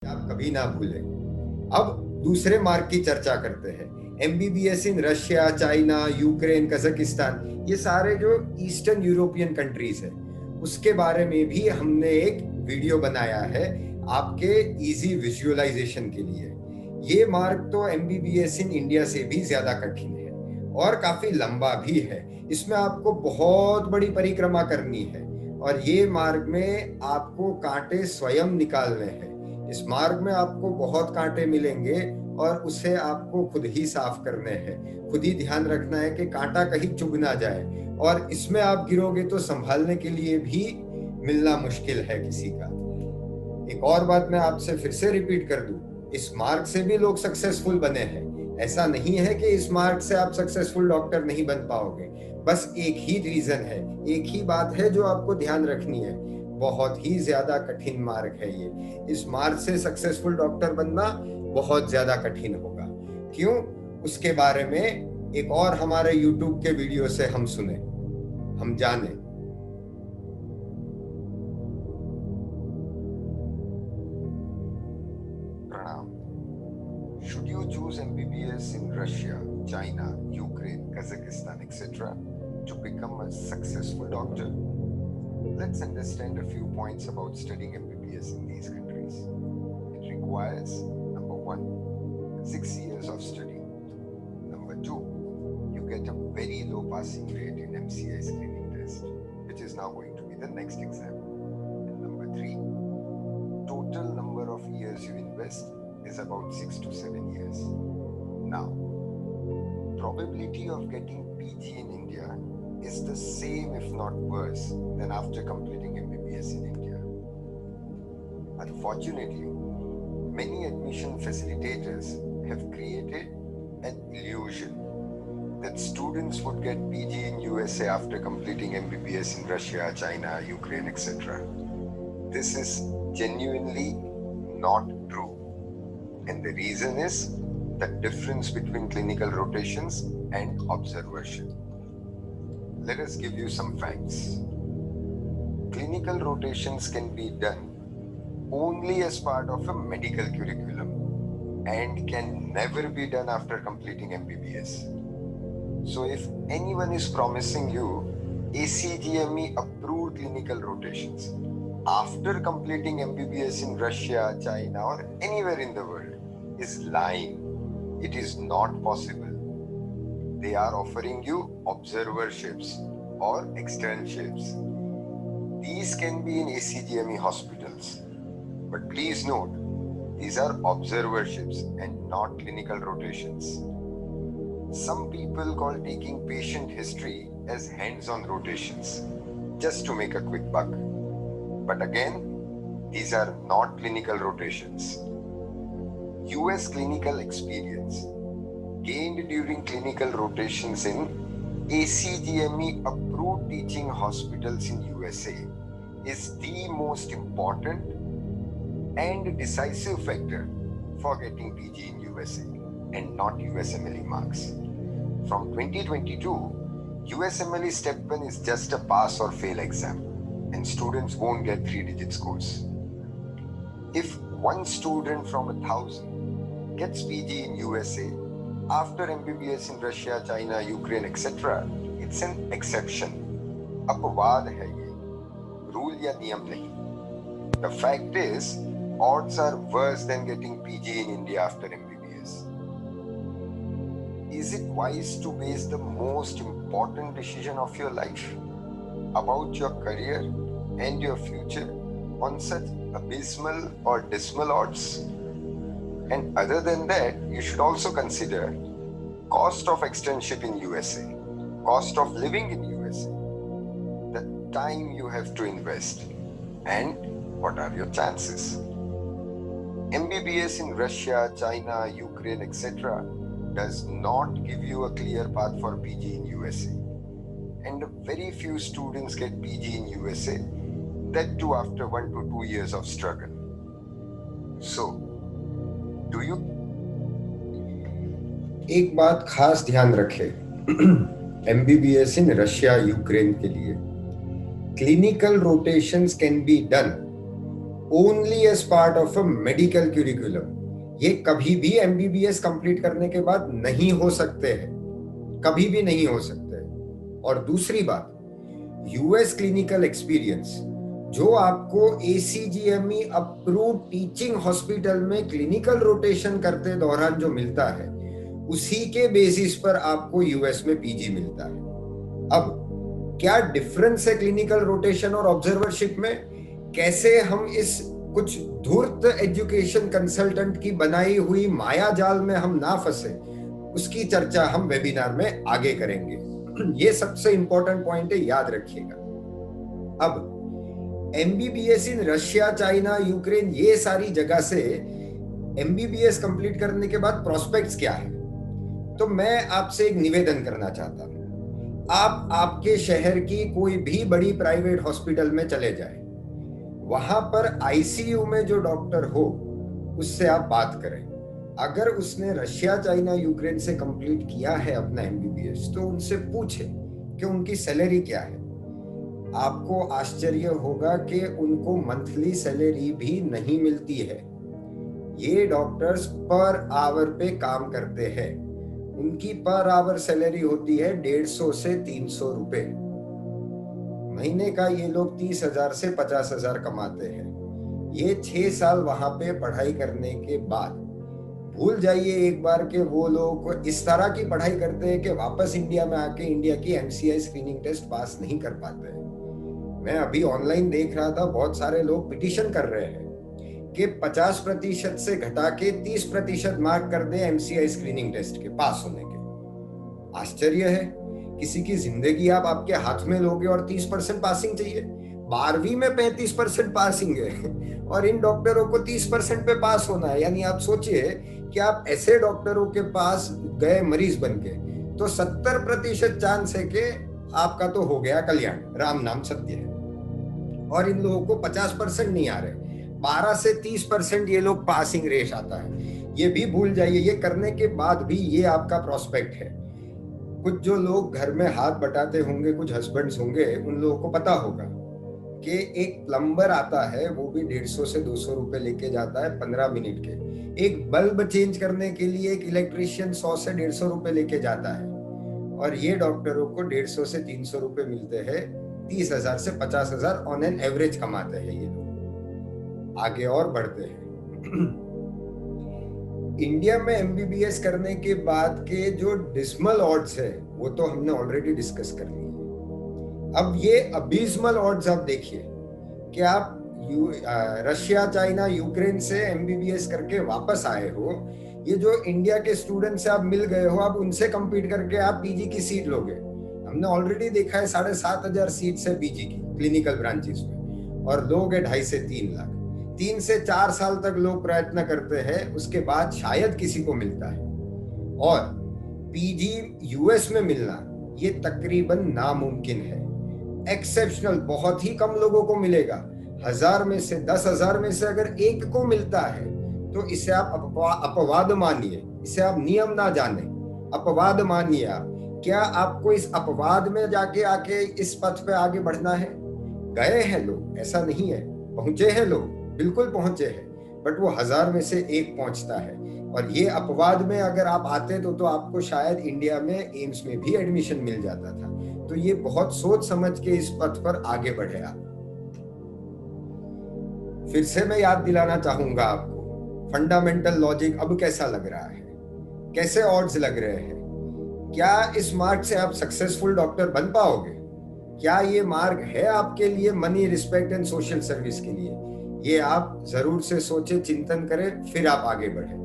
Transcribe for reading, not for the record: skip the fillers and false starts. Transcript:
आप कभी ना भूलें। अब दूसरे मार्ग की चर्चा करते हैं। MBBS in Russia, China, Ukraine, Kazakhstan, ये सारे जो ईस्टर्न यूरोपियन कंट्रीज है, उसके बारे में भी हमने एक वीडियो बनाया है आपके इजी विजुअलाइजेशन के लिए। ये मार्ग तो एमबीबीएस इन इंडिया से भी ज्यादा कठिन है और काफी लंबा भी है। इसमें आपको बहुत बड़ी परिक्रमा करनी है और ये मार्ग में आपको कांटे स्वयं निकालने हैं। इस मार्ग में आपको बहुत कांटे मिलेंगे और उसे आपको खुद ही साफ करने हैं। खुद ही ध्यान रखना है कि कांटा कहीं चुभ ना जाए और इसमें आप गिरोगे तो संभालने के लिए भी मिलना मुश्किल है किसी का। एक और बात मैं आपसे फिर से रिपीट कर दूं, इस मार्ग से भी लोग सक्सेसफुल बने हैं। ऐसा नहीं है कि इस मार्ग से आप सक्सेसफुल डॉक्टर नहीं बन पाओगे। बस एक ही रीजन है, एक ही बात है जो आपको ध्यान रखनी है, बहुत ही ज्यादा कठिन मार्ग है ये। इस मार्ग से सक्सेसफुल डॉक्टर बनना बहुत ज्यादा कठिन होगा। क्यों? उसके बारे में एक और हमारे YouTube के वीडियो से हम सुने, हम जाने। Should you choose MBBS in Russia, China, Ukraine, Kazakhstan, etc. to become a successful doctor? Let's understand a few points about studying MBBS in these countries. It requires, number 1, 6 years of study. Number 2, you get a very low passing rate in MCI screening test, which is now going to be the next exam. And number 3, total number of years you invest is about 6 to 7 years. Now, probability of getting PG in India is the same if not worse than after completing MBBS in India. Unfortunately, many admission facilitators have created an illusion that students would get PG in USA after completing MBBS in Russia, China, Ukraine, etc. This is genuinely not true. And the reason is the difference between clinical rotations and observership. Let us give you some facts. Clinical rotations can be done only as part of a medical curriculum and can never be done after completing MBBS. So if anyone is promising you ACGME approved clinical rotations after completing MBBS in Russia, China, or anywhere in the world is lying. It is not possible. They are offering you observerships or externships. These can be in ACGME hospitals. But please note, these are observerships and not clinical rotations. Some people call taking patient history as hands-on rotations, just to make a quick buck. But again, these are not clinical rotations. US clinical experience gained during clinical rotations in ACGME approved teaching hospitals in USA is the most important and decisive factor for getting PG in USA and not USMLE marks. From 2022, USMLE Step 1 is just a pass or fail exam and students won't get 3-digit scores. If one student from 1,000 gets PG in USA after MBBS in Russia, China, Ukraine, etc., it's an exception. अपवाद है ये, rule या नियम नहीं. The fact is, odds are worse than getting PG in India after MBBS. Is it wise to base the most important decision of your life about your career and your future on such abysmal or dismal odds? And other than that, you should also consider cost of externship in USA, cost of living in USA, the time you have to invest, and what are your chances. MBBS in Russia, China, Ukraine, etc. does not give you a clear path for PG in USA. And very few students get PG in USA, that too after 1 to 2 years of struggle. So, do you? एक बात खास ध्यान रखें MBBS in Russia, Ukraine के लिए clinical rotations can be done only as part of a medical curriculum. ये कभी भी एमबीबीएस कंप्लीट करने के बाद नहीं हो सकते हैं, कभी भी नहीं हो सकते। और दूसरी बात, यूएस क्लिनिकल एक्सपीरियंस जो आपको एसीजीएमई अप्रूव टीचिंग हॉस्पिटल में क्लिनिकल रोटेशन करते दौरान जो मिलता है, उसी के बेसिस पर आपको यूएस में पीजी मिलता है। अब क्या डिफरेंस है क्लिनिकल रोटेशन और ऑब्जर्वरशिप में? कैसे हम इस कुछ धूर्त एजुकेशन कंसल्टेंट की बनाई हुई माया जाल में हम ना फंसे, उसकी चर्चा हम वेबिनार में आगे करेंगे। ये सबसे इंपॉर्टेंट पॉइंट है, याद रखिएगा। अब MBBS in Russia, China, Ukraine, ये सारी जगह से एमबीबीएस कंप्लीट करने के बाद प्रोस्पेक्ट्स क्या है? तो मैं आपसे एक निवेदन करना चाहता हूं, आप आपके शहर की कोई भी बड़ी प्राइवेट हॉस्पिटल में चले जाएं, वहां पर आईसीयू में जो डॉक्टर हो उससे आप बात करें। अगर उसने रशिया, चाइना, यूक्रेन से कंप्लीट किया है अपना एमबीबीएस, तो उनसे पूछे कि उनकी सैलरी क्या है। आपको आश्चर्य होगा कि उनको मंथली सैलरी भी नहीं मिलती है। ये डॉक्टर्स पर आवर पे काम करते हैं, उनकी पर आवर सैलरी होती है 150 से 300 रुपए। महीने का ये लोग 30,000 से 50,000 कमाते हैं। ये 6 साल वहां पे पढ़ाई करने के बाद भूल जाइए एक बार के वो लोग इस तरह की पढ़ाई करते हैं कि वापस इंडिया में आके इंडिया की एमसीआई स्क्रीनिंग टेस्ट पास नहीं कर पाते हैं। मैं अभी ऑनलाइन देख रहा था, बहुत सारे लोग पिटीशन कर रहे हैं कि 50% से घटा के 30% मार्क कर दे एमसीआई स्क्रीनिंग टेस्ट के पास होने के। आश्चर्य है, किसी की जिंदगी आप आपके हाथ में लोगे और 30% पासिंग चाहिए। 12वीं में 35% पासिंग है और इन डॉक्टरों को 30% पे पास होना है। यानी आप सोचिए कि आप ऐसे डॉक्टरों के पास गए मरीज बनके, तो 70% चांस है कि आपका तो हो गया कल्याण, राम नाम सत्य है। और इन लोगों को 50% नहीं आ रहे, 12 से 30% ये लोग पासिंग रेट आता है। ये भी भूल जाइए, ये करने के बाद भी ये आपका प्रोस्पेक्ट है। कुछ जो लोग घर में हाथ बटाते होंगे, कुछ हस्बैंड्स होंगे, उन लोगों को पता होगा कि एक प्लम्बर आता है, वो भी 150 से 200 रुपए लेके जाता है 15 मिनट के। एक बल्ब चेंज करने के लिए एक इलेक्ट्रिशियन 100 से 150 रुपए लेके जाता है, और ये डॉक्टरों को 150 से 300 रुपए मिलते हैं। 30,000 से 50,000 ऑन एन एवरेज कमाते हैं ये लोग। आगे और बढ़ते हैं। इंडिया में एमबीबीएस करने के बाद के जो डिस्मल ऑड्स है, वो तो हमने ऑलरेडी डिस्कस कर लिए। अब ये अबिस्मल ऑड्स आप देखिए कि आप रशिया, चाइना, यूक्रेन से एमबीबीएस करके वापस आए हो। ये जो इंडिया के स्टूडेंट से आप मिल गए हो, आप उनसे कंपीट करके आप पीजी की सीट लोगे। हमने ऑलरेडी देखा है 7,500 सीट्स है पीजी की क्लिनिकल ब्रांचेस में, और लोग है 2.5 से 3 लाख। 3 से 4 साल तक लोग प्रयत्न करते हैं, उसके बाद शायद किसी को मिलता है। और पीजी यूएस में मिलना ये तकरीबन नामुमकिन है, एक्सेप्शनल, बहुत ही कम लोगों को मिलेगा। 1000 में से 10,000 में से अगर एक को मिलता है तो इसे आप अपवाद मानिए, इसे आप नियम ना जाने, अपवाद मानिए आप। क्या आपको इस अपवाद में जाके आके इस पथ पे आगे बढ़ना है? गए हैं लोग, ऐसा नहीं है, पहुंचे हैं लोग, बिल्कुल पहुंचे हैं, बट वो 1000 में से एक पहुंचता है। और ये अपवाद में अगर आप आते तो आपको शायद इंडिया में एम्स में भी एडमिशन मिल जाता था। तो ये बहुत सोच समझ के इस पथ पर आगे बढ़े आप। फिर से मैं याद दिलाना चाहूंगा आपको, फंडामेंटल लॉजिक अब कैसा लग रहा है, कैसे ऑड्स लग रहे हैं? क्या इस मार्ग से आप सक्सेसफुल डॉक्टर बन पाओगे? क्या ये मार्ग है आपके लिए money, respect and social service के लिए? ये आप जरूर से सोचे, चिंतन करें, फिर आप आगे बढ़े।